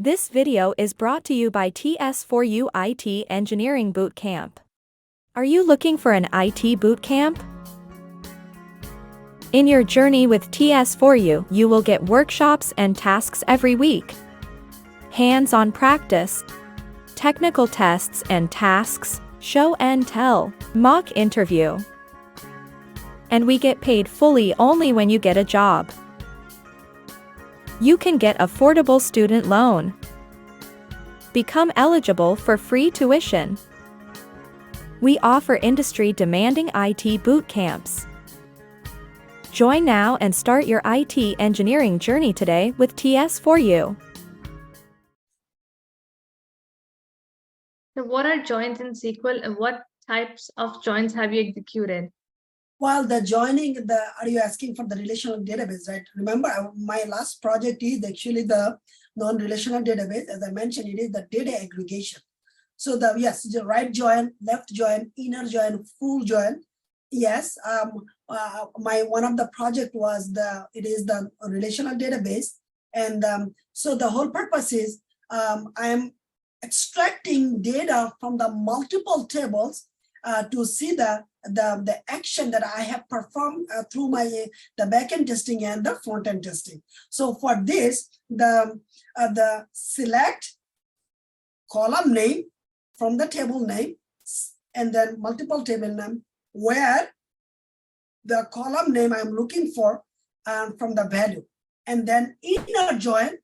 This video is brought to you by TS4U IT Engineering Bootcamp. Are you looking for an IT bootcamp? In your journey with TS4U, you will get workshops and tasks every week, hands-on practice, technical tests and tasks, show and tell, mock interview. And we get paid fully only when you get a job. You can get affordable student loan. Become eligible for free tuition. We offer industry-demanding IT boot camps. Join now and start your IT engineering journey today with TS4U. So what are joins in SQL and what types of joins have you executed? Well, are you asking for the relational database, right? Remember, my last project is actually the non-relational database. As I mentioned, it is the data aggregation. So the right join, left join, inner join, full join. Yes, one of the project was it is the relational database. And so the whole purpose is I am extracting data from the multiple tables to see the action that I have performed through the backend testing and the front-end testing. So for this, the select column name from the table name and then multiple table name where the column name I'm looking for from the value, and then inner join,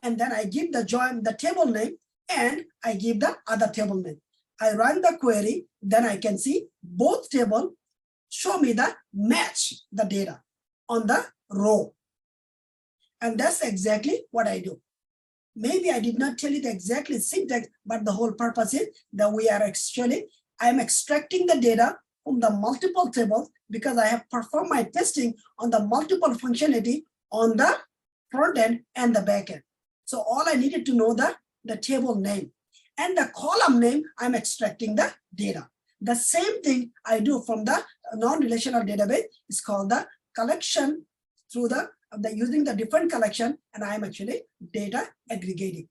and then I give the table name and I give the other table name. I run the query, then I can see both tables show me the match the data on the row. And that's exactly what I do. Maybe I did not tell you the exactly syntax, but the whole purpose is that I'm extracting the data from the multiple tables because I have performed my testing on the multiple functionality on the front end and the back end. So all I needed to know the table name. And the column name, I'm extracting the data. The same thing I do from the non-relational database is called the collection through using the different collection, and I'm actually data aggregating.